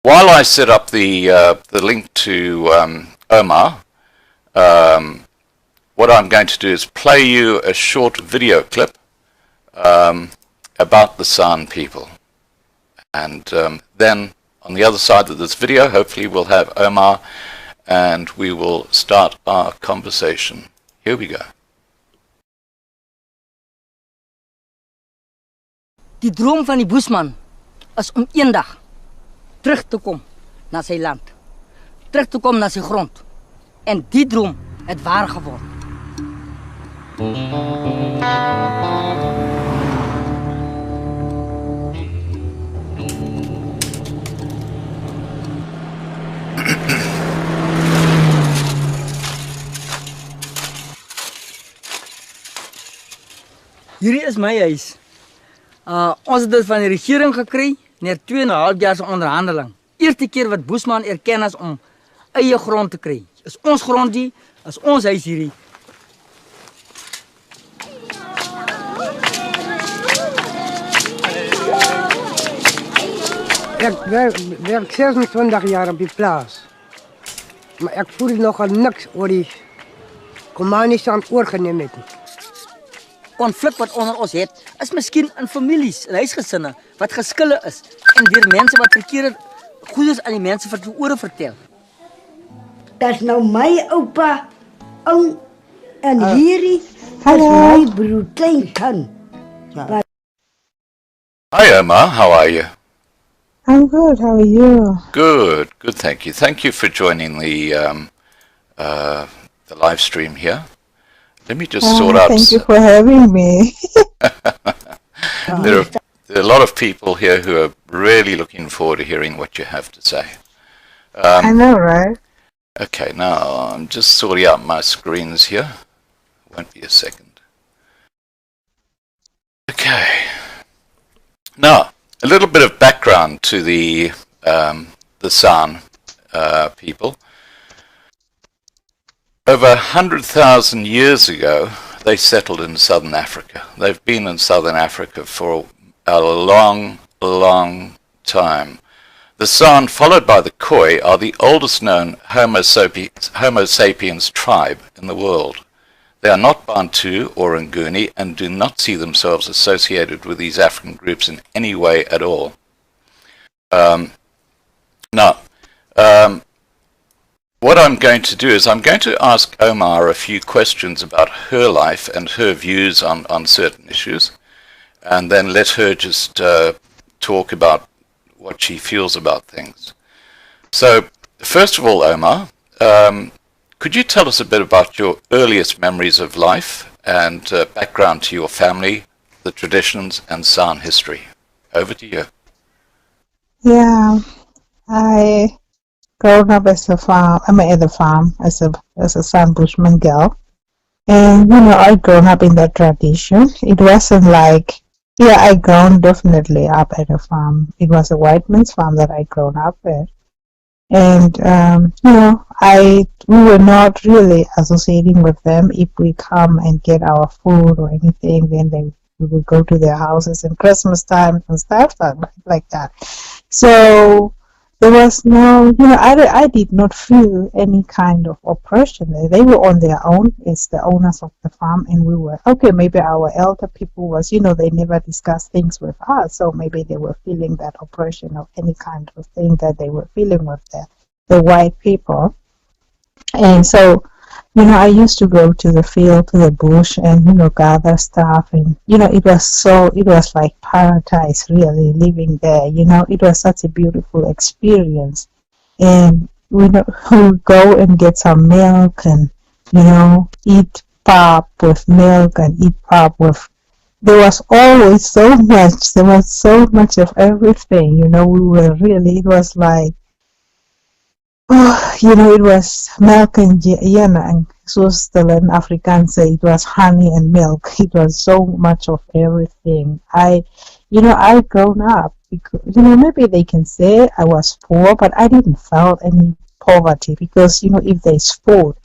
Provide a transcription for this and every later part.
while I set up the link to Ouma, what I'm going to do is play you a short video clip about the San people. And then on the other side of this video, hopefully we'll have Ouma and we will start our conversation. Here we go. Die droom van die Bushman is om eendag terug te kom na sy land. Terug te kom na sy grond. En die droom het waar geword. Hierdie is my huis. Ons het dit van die regering gekry, na 2,5 jaar se onderhandeling. Eerste keer wat Bushman erken is om eie grond te kry. Is ons grond die, is ons huis hierdie. Ik werk 26 jaar op die plaats. Maar ik voel nogal niks oor die communies aan het oorgeneem het. Konflik wat onder ons het, is miskien in families, in huisgesinne, wat geskille is. En deur mense wat verkeerde goeders aan die mense vir die ore vertel. Dat is nou my oupa, oom, en hierdie is my broer Kleinkan. Hi Ouma, how are you? I'm good, how are you? Good, good, thank you. Thank you for joining the live stream here. Let me just sort out. Thank you for having me. There are a lot of people here who are really looking forward to hearing what you have to say. I know, right? Okay, now I'm just sorting out my screens here. Won't be a second. Okay. Now, a little bit of background to the San people. Over 100,000 years ago, they settled in southern Africa. They've been in southern Africa for a long, long time. The San, followed by the Khoi, are the oldest known Homo sapiens tribe in the world. They are not Bantu or Nguni and do not see themselves associated with these African groups in any way at all. What I'm going to do is I'm going to ask Ouma a few questions about her life and her views on certain issues, and then let her just talk about what she feels about things. So, first of all, Ouma, could you tell us a bit about your earliest memories of life and background to your family, the traditions, and San history? Over to you. Yeah, I grown up as a farm. I mean, at the farm as a San Bushman girl, and I grown up in that tradition. It wasn't like, yeah, I grown definitely up at a farm. It was a white man's farm that I grown up at, and we were not really associating with them. If we come and get our food or anything, then we would go to their houses in Christmas time and stuff like that. So there was no, I did not feel any kind of oppression. They were on their own. It's the owners of the farm, and we were, okay, maybe our elder people was, they never discussed things with us, so maybe they were feeling that oppression of any kind of thing that they were feeling with the white people. And so, I used to go to the field, to the bush, and, gather stuff. And, it was like paradise, really, living there. It was such a beautiful experience. And we would go and get some milk and, eat pap with milk and eat pap with. There was always so much. There was so much of everything. We were really, it was like, it was milk and and zoals the Afrikaans say, it was honey and milk. It was so much of everything. I grown up because, maybe they can say I was poor, but I didn't feel any poverty because, if there's food,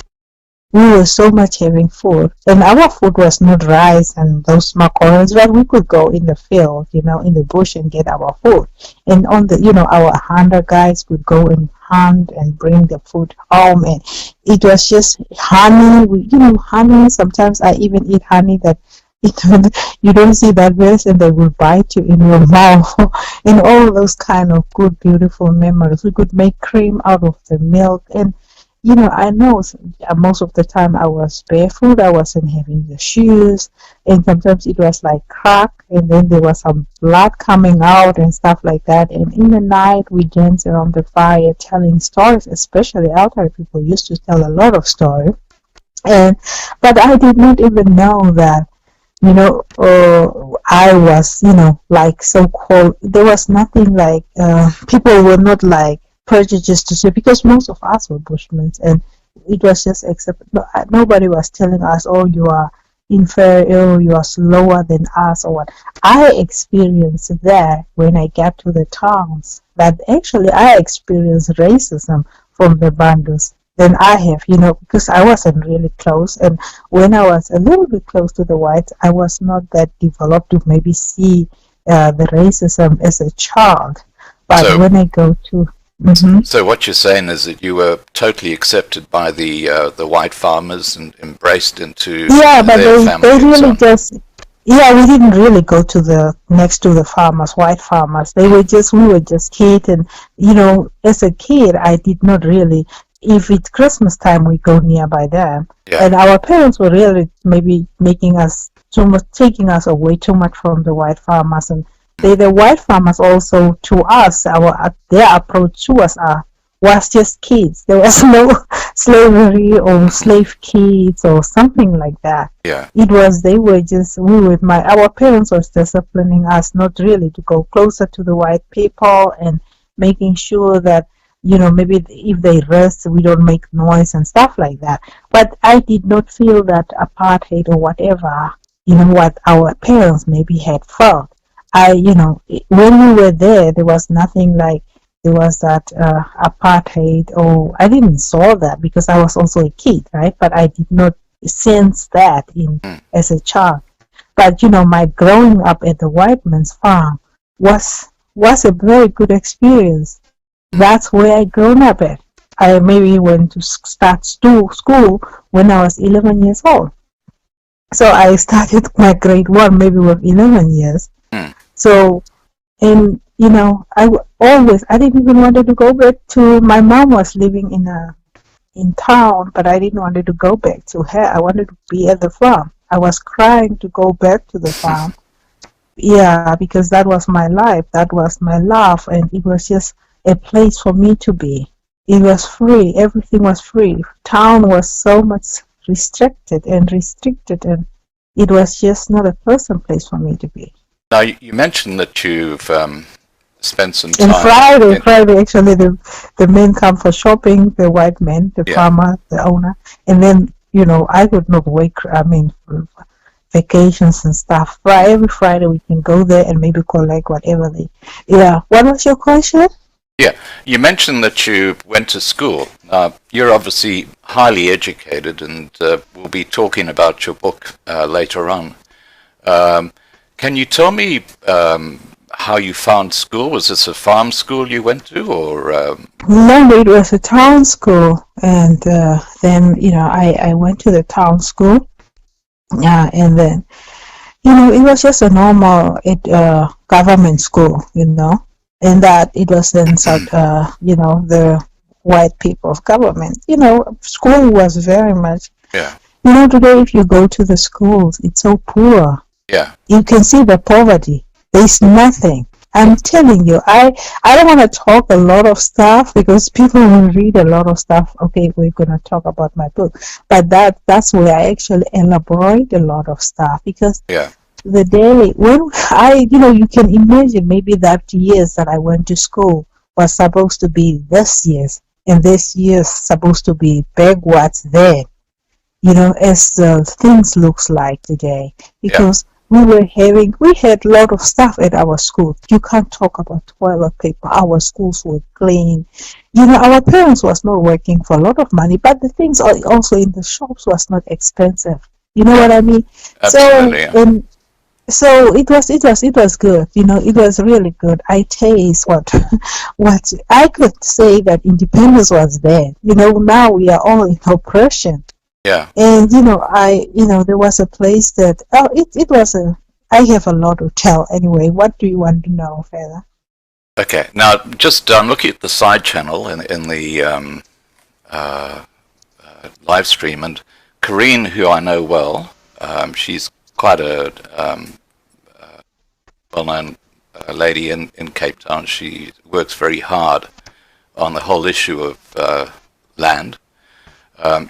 we were so much having food, and our food was not rice and those macarons, but we could go in the field, in the bush and get our food. And on the, our hunter guys would go and hunt and bring the food home, and it was just honey. Honey. Sometimes I even eat honey that you don't see that best, and they will bite you in your mouth. And all those kind of good, beautiful memories. We could make cream out of the milk, and I know most of the time I was barefoot. I wasn't having the shoes, and sometimes it was like crack, and then there was some blood coming out and stuff like that. And in the night, we danced around the fire telling stories, especially elderly people used to tell a lot of stories. But I did not even know that, I was, like so-called, there was nothing like, people were not like prejudice to say, because most of us were Bushmen, and it was just nobody was telling us, oh, you are inferior, you are slower than us, or what. I experienced that when I got to the towns, that actually I experienced racism from the Bandus than I have, because I wasn't really close, and when I was a little bit close to the whites, I was not that developed to maybe see the racism as a child. But when I go to So what you're saying is that you were totally accepted by the white farmers and embraced into but their family. They really we didn't really go to the next to the farmers, white farmers. We were just kids, and as a kid, I did not really. If it's Christmas time, we go nearby them, and our parents were really maybe making us too much, taking us away too much from the white farmers, and the white farmers also to us, their approach to us was just kids. There was no slavery or slave kids or something like that. It was our parents was disciplining us not really to go closer to the white people, and making sure that maybe if they rest, we don't make noise and stuff like that. But I did not feel that apartheid or whatever, what our parents maybe had felt. When we were there was nothing like there was that apartheid, or I didn't saw that because I was also a kid, right? But I did not sense that as a child. But my growing up at the white man's farm was a very good experience. That's where I grown up at. I maybe went to start school when I was 11 years old. So I started my grade 1 maybe with 11 years. So, and I didn't even want to go back to, my mom was living in town, but I didn't want to go back to her. I wanted to be at the farm. I was crying to go back to the farm. Because that was my life, that was my love, and it was just a place for me to be. It was free, everything was free. Town was so much restricted, and it was just not a pleasant place for me to be. Now, you mentioned that you've spent some time... And Friday, actually, the men come for shopping, the white men, the farmer, the owner, and then, I would not vacations and stuff. Every Friday we can go there and maybe collect whatever what was your question? You mentioned that you went to school. You're obviously highly educated, and we'll be talking about your book later on. Can you tell me how you found school? Was this a farm school you went to, or? No, it was a town school, and then I went to the town school, and then it was just a normal government school, and that it was in the white people's government. School was very much. Today if you go to the schools, it's so poor. You can see the poverty. There's nothing. I'm telling you, I don't want to talk a lot of stuff because people will read a lot of stuff. Okay, we're going to talk about my book. But that's where I actually elaborate a lot of stuff, because the day when you can imagine maybe that years that I went to school was supposed to be this year's, and this year's supposed to be backwards then, as things looks like today. Because we had a lot of stuff at our school. You can't talk about toilet paper. Our schools were clean. Our parents was not working for a lot of money, but the things also in the shops was not expensive. You know what I mean? Absolutely. So it was good. It was really good. I taste what I could say that independence was there. Now we are all in oppression. Yeah. And there was a place that I have a lot to tell anyway. What do you want to know, Fela? Okay. Now, just looking at the side channel in the live stream, and Corrine, who I know well, she's quite a well-known lady in Cape Town. She works very hard on the whole issue of land.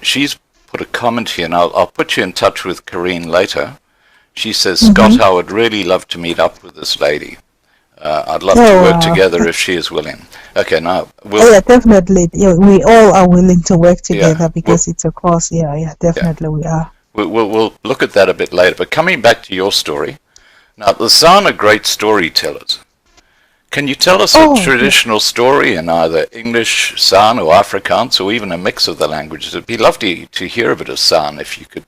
She's put a comment here, and I'll put you in touch with Corrine later. She says, Scott, I would really love to meet up with this lady. I'd love to work together if she is willing. Okay, now yeah, definitely. Yeah, we all are willing to work together because it's a cause. Yeah, definitely we are. We'll look at that a bit later. But coming back to your story, now the San are great storytellers. Can you tell us a traditional story in either English, San, or Afrikaans, or even a mix of the languages? It'd be lovely to hear a bit of San if you could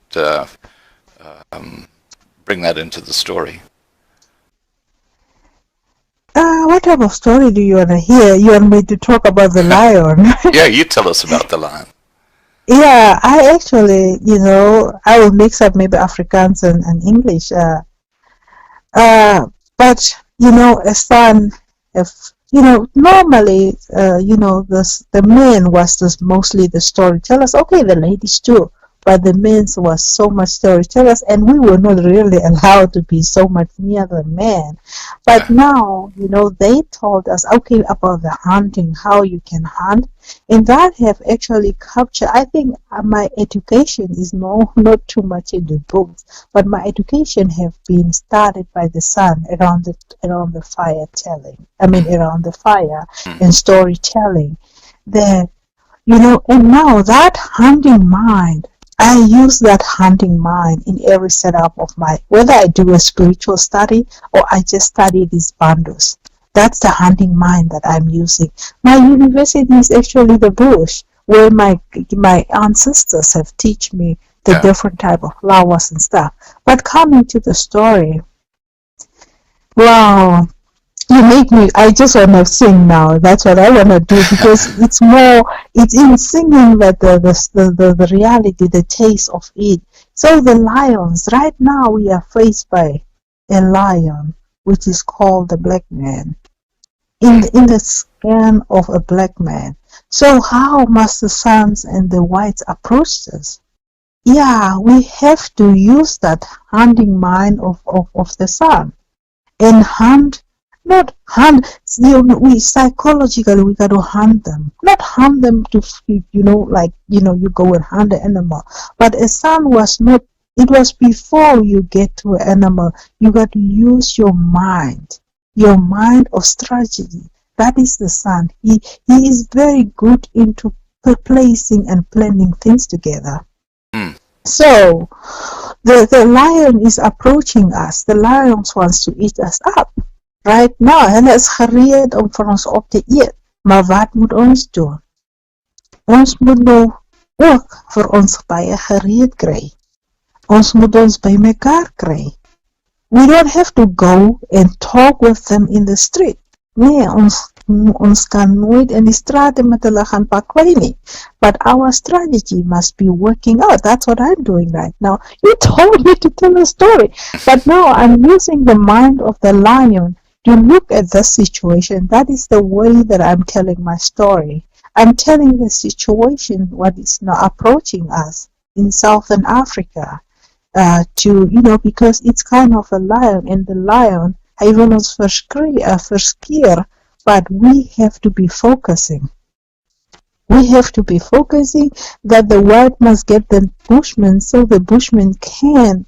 bring that into the story. What type of story do you want to hear? You want me to talk about the lion? Yeah, you tell us about the lion. Yeah, I actually, I will mix up maybe Afrikaans and English. But, a son, normally, the men was mostly the storytellers. Okay, the ladies too. But the men was so much storytellers, and we were not really allowed to be so much near the men. But now, they told us, okay, about the hunting, how you can hunt, and that have actually captured. I think my education is not too much in the books, but my education have been started by the son around the fire telling. Around the fire and storytelling. That and now that hunting mind. I use that hunting mind in every setup of whether I do a spiritual study or I just study these bantus. That's the hunting mind that I'm using. My university is actually the bush where my ancestors have taught me the different type of flowers and stuff. But coming to the story, wow. You make me, I just want to sing now. That's what I want to do because it's in singing that the reality, the taste of it. So the lions, right now we are faced by a lion, which is called the black man, in the skin of a black man. So how must the sons and the whites approach this? Yeah, we have to use that hunting mind of the sun and hunt. Not hunt, we psychologically we got to hunt them. Not hunt them to, you go and hunt the animal. But a son was not, it was before you get to an animal, you got to use your mind of strategy. That is the son. He is very good into placing and planning things together. So, the lion is approaching us. The lion wants to eat us up. Right now, hulle is gereed om vir ons op te eet. Maar wat moet ons doen? Ons moet nou ook vir ons baie gereed kry. Ons moet ons by mekaar kry. We don't have to go and talk with them in the street. Nee, ons kan nooit in die strate met hulle gaan pakwai nie. But our strategy must be working out. That's what I'm doing right now. You told me to tell a story. But now I'm using the mind of the lion to look at the situation. That is the way that I'm telling my story. I'm telling the situation what is now approaching us in Southern Africa. Because it's kind of a lion, and the lion, hy wil ons verskeer, but we have to be focusing. We have to be focusing that the white must get the bushman so the bushman can,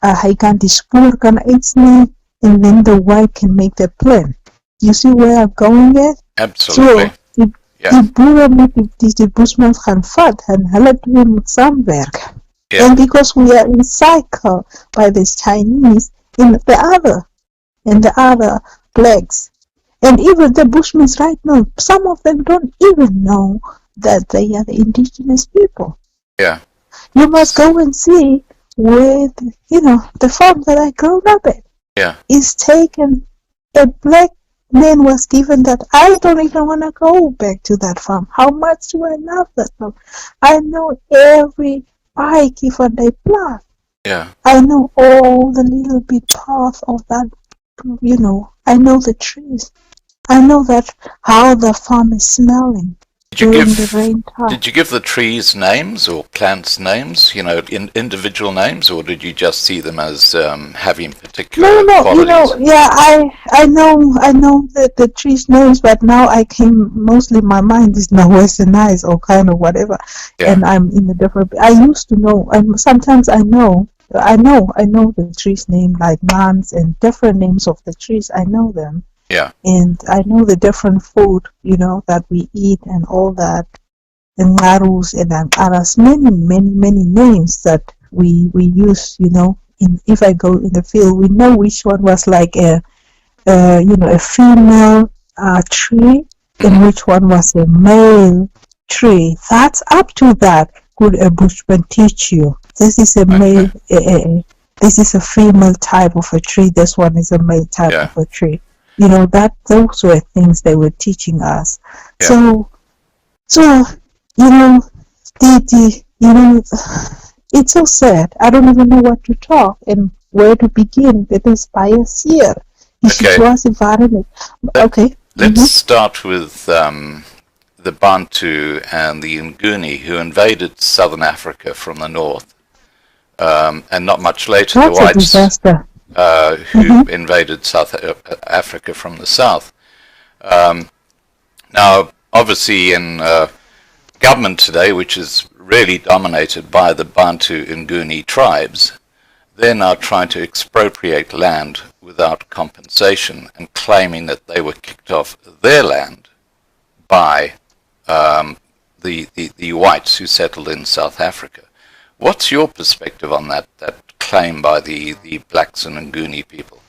hy kan die spoor kan uitsnee, and then the white can make the plan. You see where I'm going at? Absolutely. So, die boere moet die bushmans gaan vat en hulle twee moet saamwerk. And because we are in cycle by the Chinese, in the other blacks. And even the Bushmen right now, some of them don't even know that they are the indigenous people. Yeah. You must go and see where, the farm that I grew up at. Yeah. Is taken. A black man was given that. I don't even want to go back to that farm. How much do I love that farm? I know every bike if they plant. Yeah. I know all the little bit path of that, I know the trees. I know that how the farm is smelling during the rain time. Did you give the trees names or plants names, in individual names, or did you just see them as having particular qualities? I know the trees names, but now mostly my mind is now westernized or kind of whatever, and I'm in a different. I used to know, and sometimes I know the trees name, like plants and different names of the trees. I know them. Yeah. And I know the different food, that we eat and all that, and marus and aras, many names that we use, if I go in the field, we know which one was like a female tree, and which one was a male tree. That's up to that. Could a bushman teach you? This is a male, this is a female type of a tree. This one is a male type of a tree. Those were things they were teaching us. Yeah. So it's so sad. I don't even know what to talk and where to begin. Because by a year, Okay. Let's start with the Bantu and the Nguni, who invaded southern Africa from the north, and not much later the whites. Who invaded South Africa from the south. Now, obviously, in government today, which is really dominated by the Bantu Nguni tribes, they're now trying to expropriate land without compensation and claiming that they were kicked off their land by the whites who settled in South Africa. What's your perspective on that claim by the blacks and Nguni people?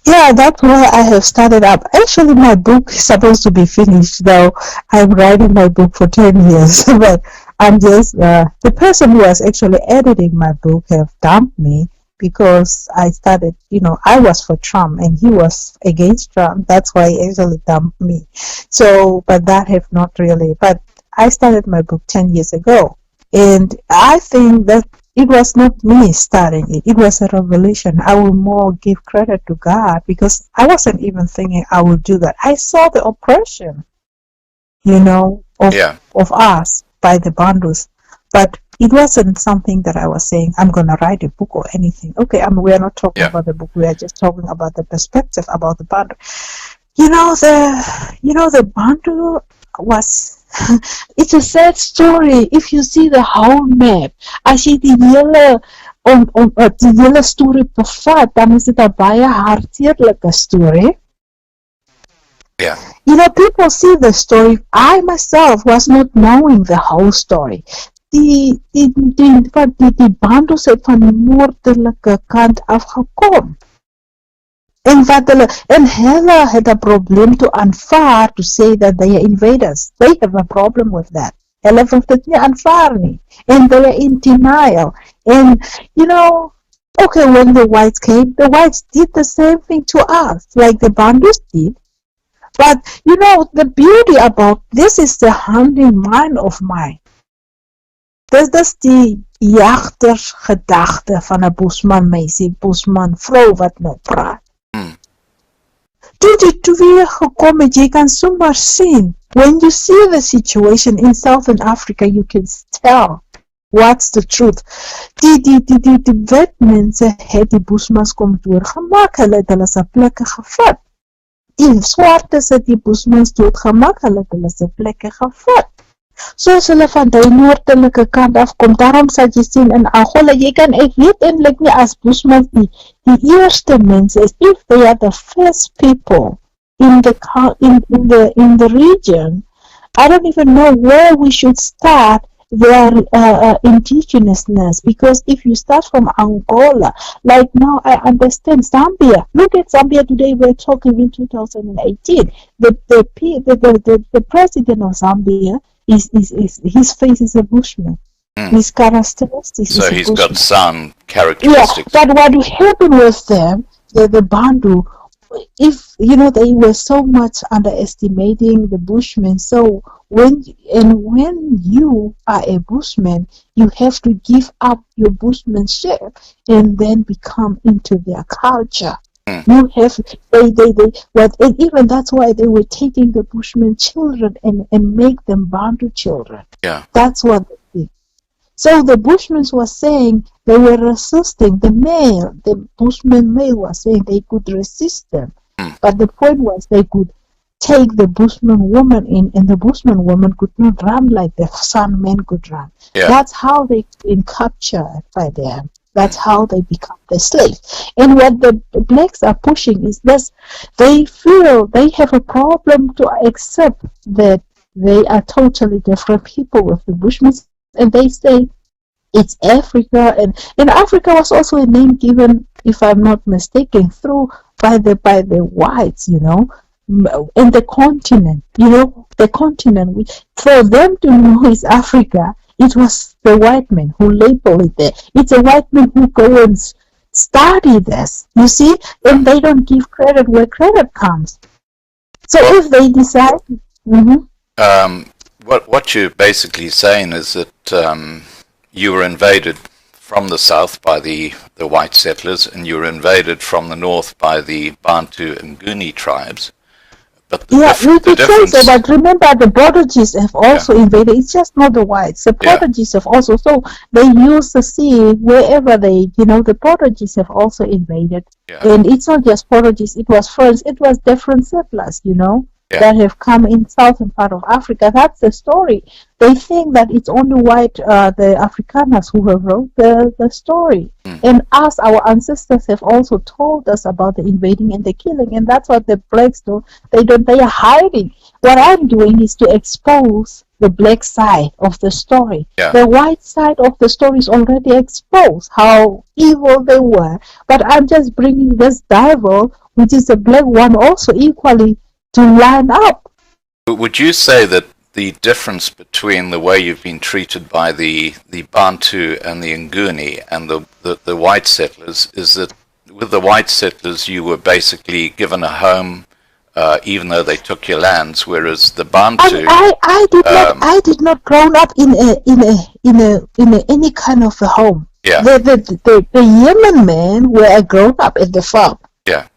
Yeah, that's why I have started up. Actually, my book is supposed to be finished, though I'm writing my book for 10 years. But I'm just, the person who was actually editing my book have dumped me because I started, I was for Trump and he was against Trump. That's why he actually dumped me. So, but that have not really, but I started my book 10 years ago. And I think that it was not me starting it. It was a revelation. I will more give credit to God because I wasn't even thinking I would do that. I saw the oppression, of us by the Bandus. But it wasn't something that I was saying, I'm going to write a book or anything. Okay, we are not talking about the book. We are just talking about the perspective about the Bantu. The Bantu was... It's a sad story. If you see the whole map, as jy die hele storie bevat, dan is dit 'n baie hartseerlike story. Yeah. People see the story. I myself was not knowing the whole story. Die Bantus het van die noordelike kant afgekom. En hulle had a problem to aanvaar to say that they are invaders. They have a problem with that. Hulle wil dit nie aanvaar nie. And they are in denial. And, when the whites came, the whites did the same thing to us, like the Bandus did. But, the beauty about this is the hunting mind of mine. Dis die jagtersgedagte van 'n Bosman meisie, Bosman vrou wat nou praat. Toe die twee gekom het, jy kan sommer sien. When you see the situation in Southern Africa, you can tell what's the truth. Die wit mense het die Bosmans kom doorgemaak, hulle het hulle se plekke gevat. Die swartes het die Bosmans doodgemaak, hulle het hulle se plekke gevat. Soos hulle van die noordelike kant afkom, daarom sal jy sien in Angola, ek weet eintlik nie as Bosmans die eerste mense is, if they are the first people in the region, I don't even know where we should start their indigenousness. Because if you start from Angola, like now I understand Zambia. Look at Zambia today. We're talking in 2018. The president of Zambia is his face is a bushman. His characteristics. So he's got some Yeah, characteristics. but what happened with them, the Bantu, if they were so much underestimating the Bushmen. So when you are a Bushman, you have to give up your Bushmanship and then become into their culture. You have and even that's why they were taking the Bushman children and make them Bantu children. Yeah. That's what they did. So the Bushmen were saying they were resisting the Bushman male was saying they could resist them. But the point was they could take the Bushman woman in, and the Bushman woman could not run like the San men could run. Yeah. That's how they been captured by them. That's how they become the slaves. And what the blacks are pushing is this: they feel they have a problem to accept that they are totally different people with the Bushmen, and they say it's Africa, and Africa was also a name given, if I'm not mistaken, by the whites, in the continent, the continent. For them to know is Africa, it was the white men who labeled it there. It's a white man who go and study this, you see, and they don't give credit where credit comes. So if they decide, What you're basically saying is that you were invaded from the south by the white settlers, and you were invaded from the north by the Bantu and Nguni tribes. But the difference... But remember, the Portuguese have also invaded. It's just not the whites. The Portuguese have also, so they use the sea wherever the Portuguese have also invaded. Yeah. And it's not just Portuguese, it was French, it was different settlers, that have come in southern part of Africa. That's the story. They think that it's only white, the Afrikaners who have wrote the story. And us, our ancestors have also told us about the invading and the killing, and that's what the blacks do. They are hiding. What I'm doing is to expose the black side of the story. Yeah. The white side of the story is already exposed, how evil they were. But I'm just bringing this devil, which is the black one, also equally to line up. Would you say that the difference between the way you've been treated by the Bantu and the Nguni and the white settlers is that with the white settlers you were basically given a home even though they took your lands, whereas the Bantu... I did not grow up in any kind of a home. Yeah. The Yemen man where I grew up at the farm. Yeah.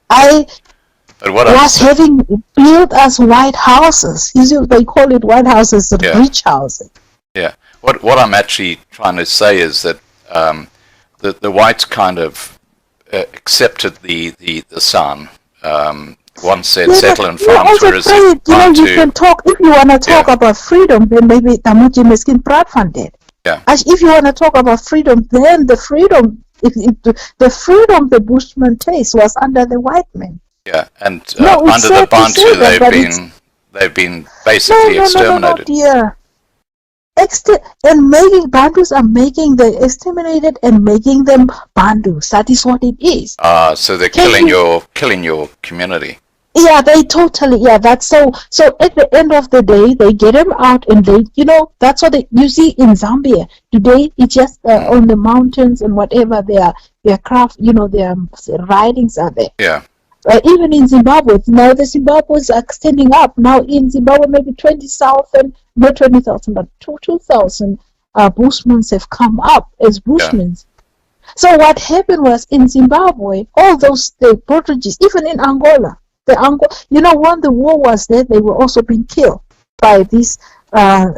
But what was having built as white houses. You see, they call it white houses, rich houses. Yeah. What I'm actually trying to say is that the whites kind of accepted the San. One said settle and farms, whereas Bantu... you can talk, if you want to talk about freedom, then maybe Tamuji Miskin Prat funded. Yeah. As if you want to talk about freedom, then the freedom the Bushman taste was under the white men. Yeah, and under the Bantu, they've been basically exterminated. Yeah, and making Bantus are making the exterminated and making them Bantus. That is what it is. So they're killing your community. Yeah, they totally. Yeah, that's so. So at the end of the day, they get them out, and they, that's what you see in Zambia today. It's just on the mountains and whatever their craft, their writings are there. Yeah. Even in Zimbabwe, now the Zimbabweans are standing up. Now in Zimbabwe, maybe 20,000, not 20,000, but 2,000 Bushmen have come up as Bushmen. Yeah. So what happened was in Zimbabwe, all those the Portuguese, even in Angola, when the war was there, they were also being killed by this. What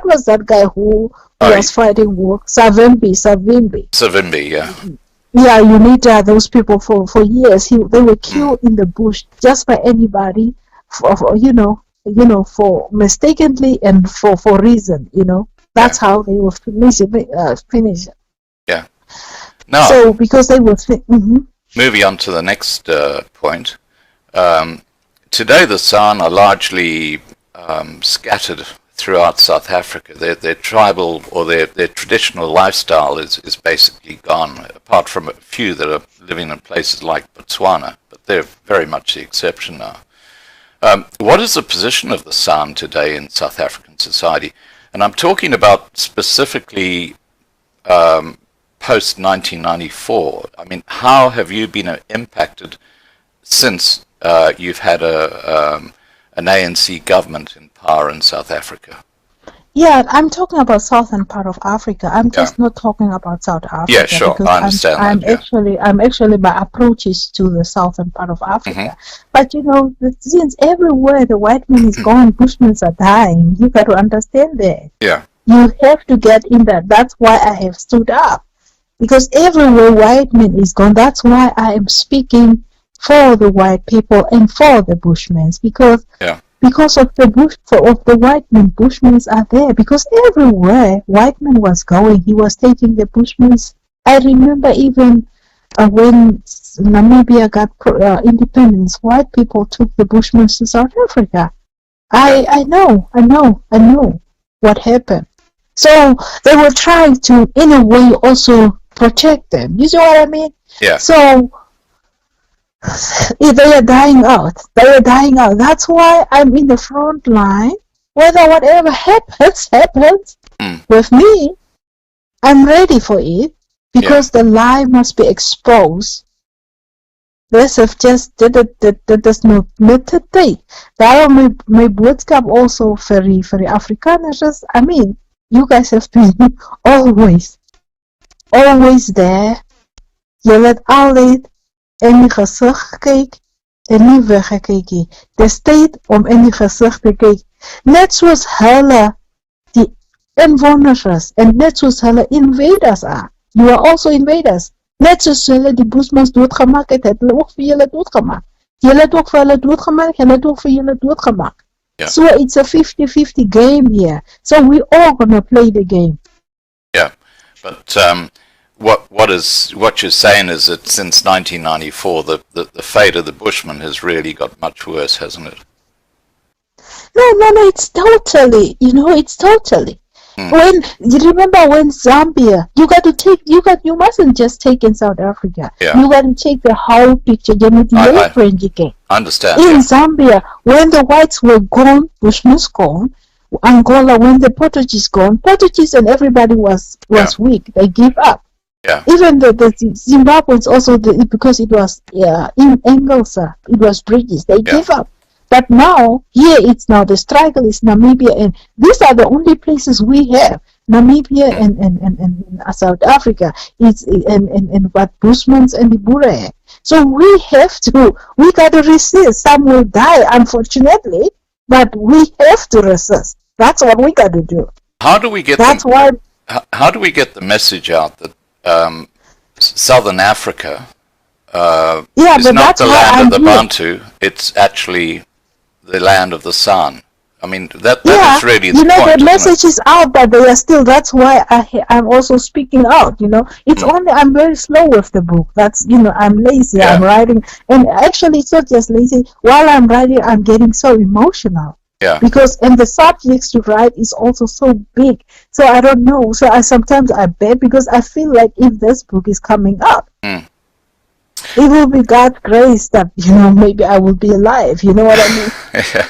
was that guy who was fighting war? Savimbi, yeah. Yeah, you need those people for years. They were killed in the bush just by anybody, for mistakenly and for reason. That's how they were finished. Yeah. Now, so because they were moving on to the next point. Today, the San are largely scattered throughout South Africa. Their tribal or their traditional lifestyle is basically gone, apart from a few that are living in places like Botswana, but they're very much the exception now. What is the position of the San today in South African society? And I'm talking about specifically post-1994. I mean, how have you been impacted since you've had an ANC government in power in South Africa? Yeah, I'm talking about southern part of Africa. I'm just not talking about South Africa. Yeah, sure, I understand I'm actually, my approach is to the southern part of Africa. But you know, since everywhere the white man is gone, Bushmen are dying. You got to understand that. Yeah. You have to get in that. That's why I have stood up. Because everywhere white man is gone, that's why I am speaking for the white people and for the Bushmen. Because of the white men, Bushmen are there. Because everywhere white man was going, he was taking the Bushmen. I remember even when Namibia got independence, white people took the Bushmen to South Africa. I know what happened. So they were trying to, in a way, also protect them. You see what I mean? Yeah. So they are dying out. That's why I'm in the front line. Whether whatever happens with me, I'm ready for it, because the lie must be exposed. This is just dit is met tyd. Daarom my boodskap also vir die Afrikaners is, I mean, you guys have been always there. Julle het altyd in die gesig gekyk en nie weggekyk nie. Dis tyd om in die gesig te kyk. Net soos hulle die inwoners is en net soos hulle invaders are. You are also invaders. Net soos hulle die Boesmans doodgemaak het hulle ook vir julle doodgemaak. Julle het ook vir hulle doodgemaak, hulle het ook vir julle doodgemaak. Yeah. So it's a 50-50 game here. So we all gonna play the game. Yeah, but what you're saying is that since 1994, the fate of the Bushmen has really got much worse, hasn't it? No, it's totally. When you remember when Zambia, you mustn't just take in South Africa. Yeah. You got to take the whole picture. I understand. In Zambia, when the whites were gone, Bushmen gone. Angola, when the Portuguese gone, Portuguese and everybody was weak. They give up. Yeah. Even the Zimbabweans also, because it was in Engels, it was British. They give up. But now, the struggle is Namibia, and these are the only places we have. Namibia and South Africa, and what Busmans and the Boere. So we got to resist. Some will die, unfortunately, but we have to resist. That's what we got to do. How do we get how do we get the message out that Southern Africa is not the land of the Bantu, it's actually the land of the San? I mean, that is really the point. The message is out, but they are still, that's why I'm also speaking out, It's only, I'm very slow with the book. That's, I'm lazy, I'm writing. And actually, it's not just lazy. While I'm writing, I'm getting so emotional. Yeah. Because, and the subjects to write is also so big. So I don't know. So sometimes I beg, because I feel like if this book is coming up, it will be God's grace that, maybe I will be alive. You know what I mean? Yeah.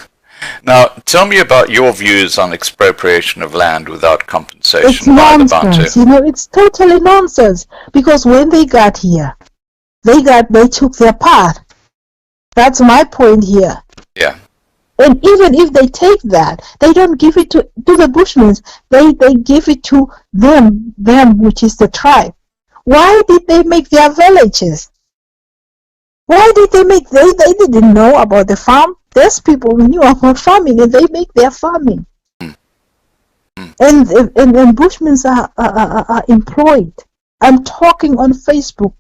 Now, tell me about your views on expropriation of land without compensation by the Bantu. It's totally nonsense. Because when they got here, they took their part. That's my point here. Yeah. And even if they take that, they don't give it to the Bushmen. They give it to them, which is the tribe. Why did they make their villages? Why did they make? They didn't know about the farm. There's people who knew about farming, and they make their farming. And Bushmen are employed. I'm talking on Facebook.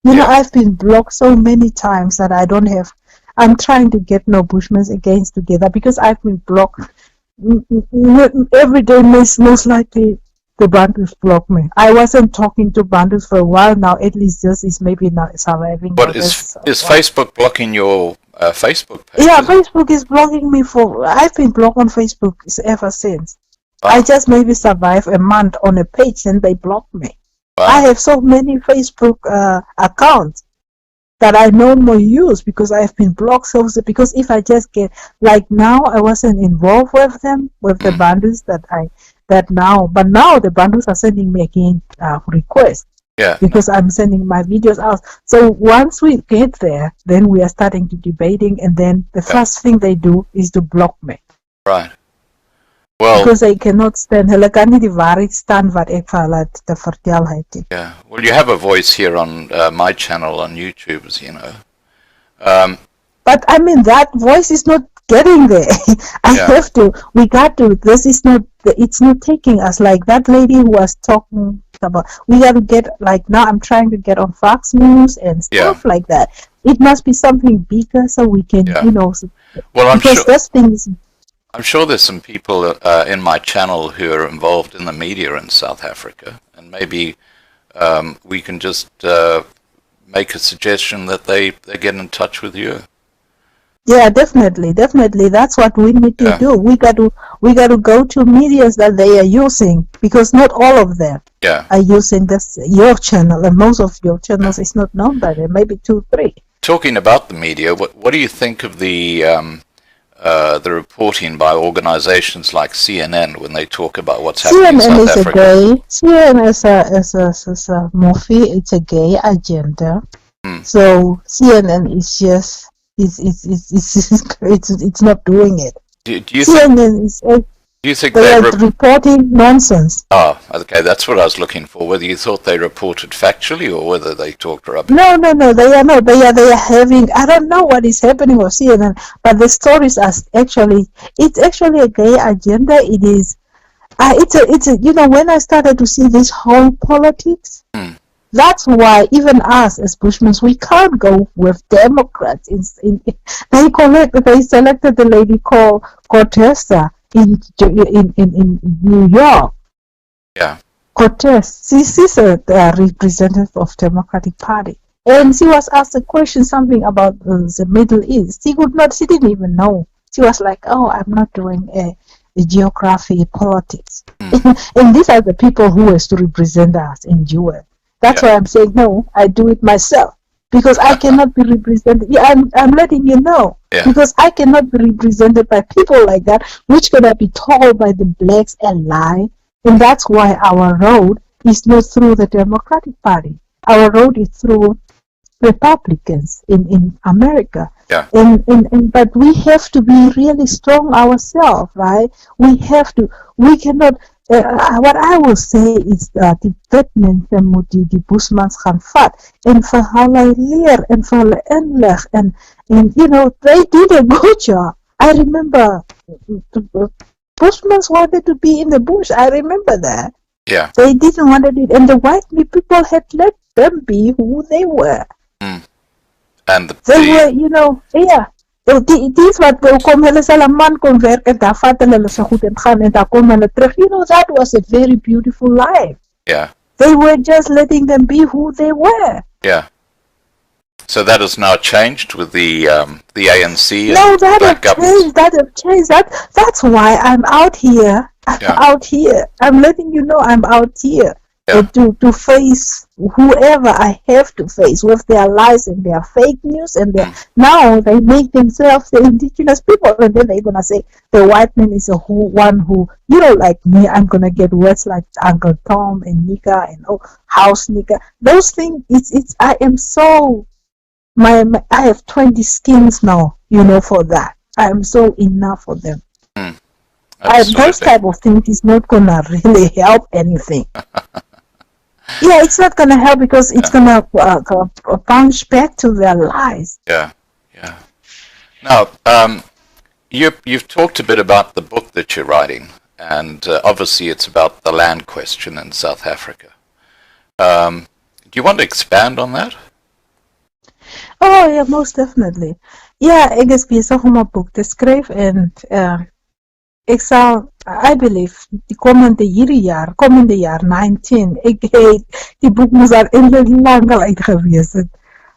I've been blocked so many times that I don't have. I'm trying to get no Bushmen against together, because I've been blocked every day. Most likely the Bantus block me. I wasn't talking to Bantus for a while now. At least this is maybe not surviving. What is Facebook blocking your Facebook page. Yeah, Facebook is blocking me for. I've been blocked on Facebook ever since. Wow. I just maybe survive a month on a page and they block me. Wow. I have so many Facebook accounts that I no more use because I've been blocked. So because if I just get like now, I wasn't involved with them with the bundles but now the bundles are sending me again requests. Yeah. Because I'm sending my videos out. So once we get there, then we are starting to debating, and then the first thing they do is to block me. Right. Well, because they cannot stand. Hulle kan nie die waarheid staan wat ek vir hulle te vertel het nie. yeah. Well, you have a voice here on my channel on YouTube, as you know. But I mean, that voice is not getting there. We got to, this is not, it's not taking us. Like that lady who was talking about, we got to get, like now I'm trying to get on Fox News and stuff like that. It must be something bigger so we can, you know. Well, I'm sure there's some people in my channel who are involved in the media in South Africa, and maybe we can just make a suggestion that they get in touch with you. Yeah, definitely. That's what we need to do. We got to go to medias that they are using, because not all of them are using your channel, and most of your channels is not known by them. Maybe 2, 3. Talking about the media, what do you think of the reporting by organizations like CNN when they talk about what's happening in South Africa? CNN is a movie. It's a gay agenda. So CNN is just it's not doing it. Do you CNN think they are reporting nonsense? Oh, okay, that's what I was looking for. Whether you thought they reported factually or whether they talked rubbish. No, they are not. They are having. I don't know what is happening with CNN, but the stories are actually. It's actually a gay agenda. It is. It's a. You know, when I started to see this whole politics. That's why even us as Bushmen, we can't go with Democrats. They selected the lady called Cortez in New York. Yeah. Cortez, she's a representative of Democratic Party, and she was asked a question, something about the Middle East. She didn't even know. She was like, "Oh, I'm not doing a geography, politics," and these are the people who has to represent us in UN. That's why I'm saying no. I do it myself because I cannot be represented. Yeah, I'm letting you know because I cannot be represented by people like that, which gonna be told by the blacks a lie, and that's why our road is not through the Democratic Party. Our road is through Republicans in America. Yeah. But we have to be really strong ourselves, right? We cannot. What I will say is that die wit mense moet die Bushmans gaan vat en vir hulle leer en vir hulle inlig and you know they did a good job. I remember Bushmans wanted to be in the bush. I remember that. Yeah. They didn't want it, and the white people had let them be who they were. And they were, you know, Dis wat kom hulle sal 'n man kom werk en daar vat hulle so goed en gaan en daar kom hulle terug. You know, that was a very beautiful life. Yeah. They were just letting them be who they were. Yeah. So that has now changed with the ANC. No, that have changed. That's why I'm out here. I'm letting you know I'm out here. To face whoever I have to face with their lies and their fake news and now they make themselves the indigenous people, and then they're gonna say the white man is one who, you know, like me, I'm gonna get words like Uncle Tom and Nika and house Nika. Those things, I am so I have 20 skins now, you know, for that. I am so enough for them. Those type of things is not gonna really help anything. Yeah, it's not going to help because it's going to bounce back to their lies. Yeah. Now, you've talked a bit about the book that you're writing, and obviously it's about the land question in South Africa. Do you want to expand on that? Oh, yeah, most definitely. Yeah, ek is besig om 'n boek te skryf en I believe die komende jaar 19, die boek moes al eintlik lang al uit gewees het.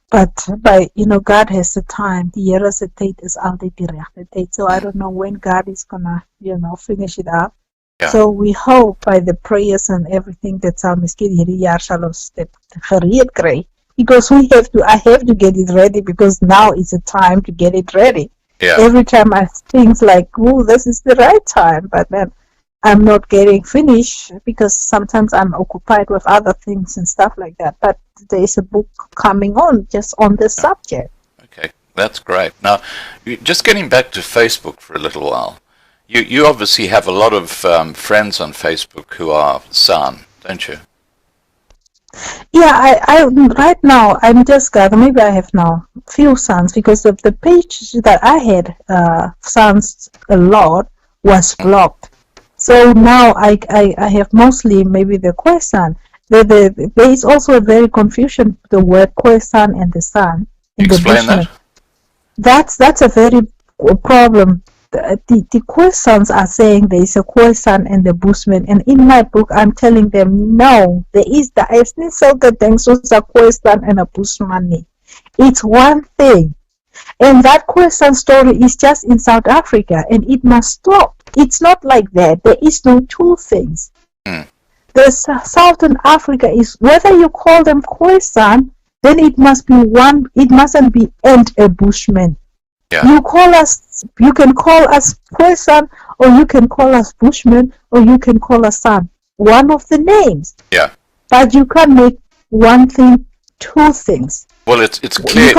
But by God has the time. Die Here se tyd is altyd die regte tyd. So I don't know when God is gonna, finish it up. Yeah. So we hope by the prayers and everything that sal miskien hierdie jaar sal ons dit gereed kry. Because I have to get it ready because now is the time to get it ready. Yeah. Every time I think like, oh, this is the right time, but then I'm not getting finished because sometimes I'm occupied with other things and stuff like that. But there is a book coming on just on this subject. Okay, that's great. Now, just getting back to Facebook for a little while. You obviously have a lot of friends on Facebook who are San, don't you? Yeah, I right now I'm just maybe I have now few sons because of the page that I had sons a lot was blocked. So now I have mostly maybe the question. There is also a very confusion the word question and the sun in Explain the that. That's a very problem. The questions are saying there is a question and the Bushman, and in my book I'm telling them no, there is the a question and a Bushman. It's one thing, and that question story is just in South Africa, and it must stop. It's not like that. There is no two things. The Southern Africa is whether you call them question, then it must be one. It mustn't be and a Bushman. Yeah. You can call us person, or you can call us Bushman, or you can call us son. One of the names. Yeah. But you can't make one thing two things. Well, it's clear.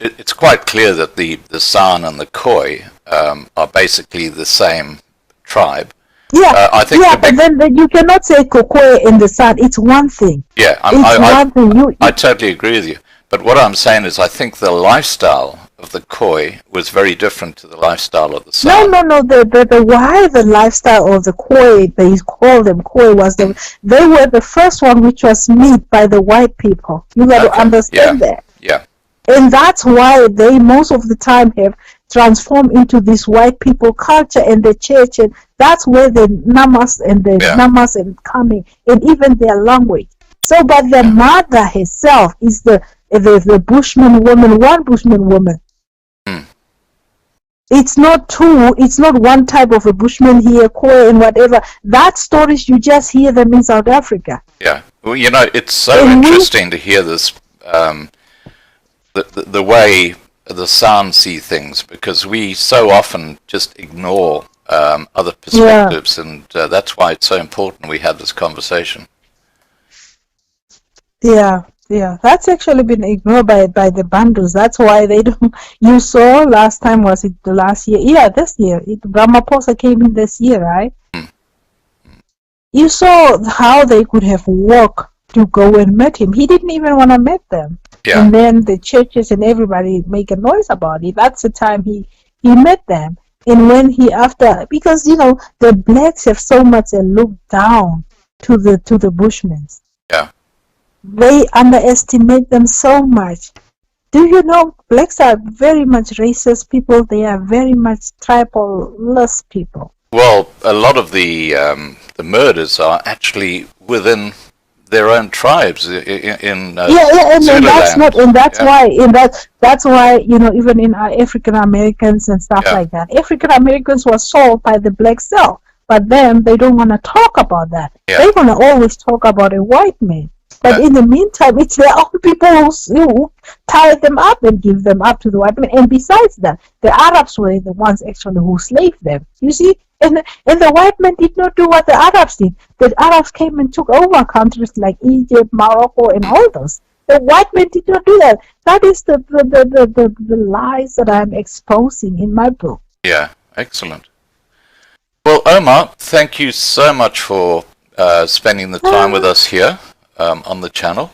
It's quite clear that the San and the Khoi are basically the same tribe. Yeah, I think but then you cannot say Kokoi and the San. It's one thing. Yeah, one thing. I totally agree with you. But what I'm saying is I think the lifestyle of the Khoi was very different to the lifestyle of the San. No. The why the lifestyle of the Khoi, they call them Khoi, was they were the first one which was made by the white people. You got to understand that. Yeah. And that's why they most of the time have transformed into this white people culture and the church, and that's where the namas and the namas and coming, and even their language. So, but the mother herself is the Bushman woman, one Bushman woman. It's not two, it's not one type of a Bushman here, Khoi and whatever. That stories, you just hear them in South Africa. Yeah. Well, it's so interesting to hear this, the way the San see things, because we so often just ignore other perspectives, and that's why it's so important we have this conversation. Yeah, that's actually been ignored by the Bandus. That's why they don't. You saw last time, was it the last year? Yeah, this year. Ramaphosa came in this year, right? You saw how they could have walked to go and meet him. He didn't even want to meet them. Yeah. And then the churches and everybody make a noise about it. That's the time he met them. And when because the blacks have so much looked down to the Bushmen. Yeah. They underestimate them so much. Do you know blacks are very much racist people? They are very much tribalist people. Well, a lot of the murders are actually within their own tribes in that's why even in our African Americans and stuff like that, African Americans were sold by the black cell, but then they don't want to talk about that. They want to always talk about a white man. But in the meantime, it's their own people who tie them up and give them up to the white men. And besides that, the Arabs were the ones actually who slaved them. You see, and the white men did not do what the Arabs did. The Arabs came and took over countries like Egypt, Morocco, and all those. The white men did not do that. That is the lies that I'm exposing in my book. Yeah, excellent. Well, Ouma, thank you so much for spending the time with us here. On the channel.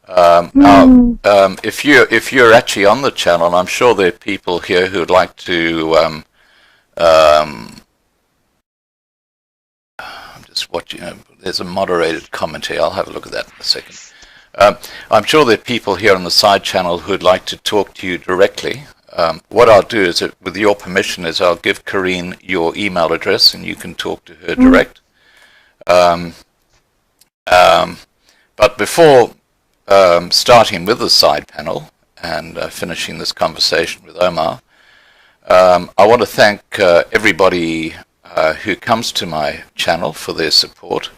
Now, if you're actually on the channel, I'm sure there are people here who would like to. I'm just watching. There's a moderated comment here. I'll have a look at that in a second. I'm sure there are people here on the side channel who would like to talk to you directly. What I'll do is, with your permission, is I'll give Karine your email address, and you can talk to her direct. But before starting with the side panel, and finishing this conversation with Omar. I want to thank everybody who comes to my channel for their support.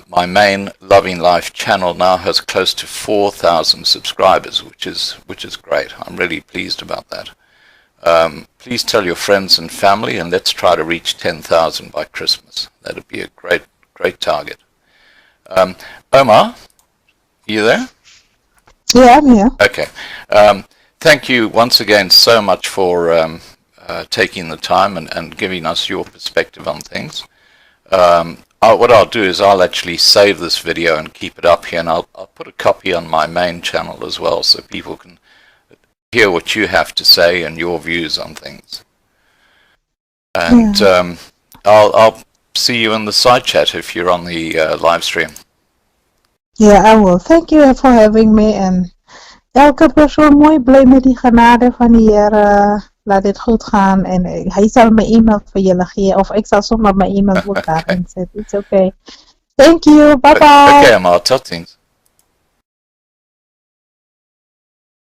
My main Loving Life channel now has close to 4,000 subscribers, which is great. I'm really pleased about that. Please tell your friends and family, and let's try to reach 10,000 by Christmas. That would be a great target. Omar, you there? Yeah, I'm here. Okay. Thank you once again so much for taking the time and giving us your perspective on things. What I'll do is I'll actually save this video and keep it up here, and I'll put a copy on my main channel as well, so people can hear what you have to say and your views on things. And I'll see you in the side chat if you're on the live stream. Yeah, I will. Thank you for having me. En elke persoon mooi blij met die genade van die Heer. Laat dit goed gaan. En hij zal mijn e-mail voor jullie geven. Of ik zal zomaar mijn e-mail ook daarin zetten. It's okay. Thank you. Bye bye. Okay, Amar, tot ziens.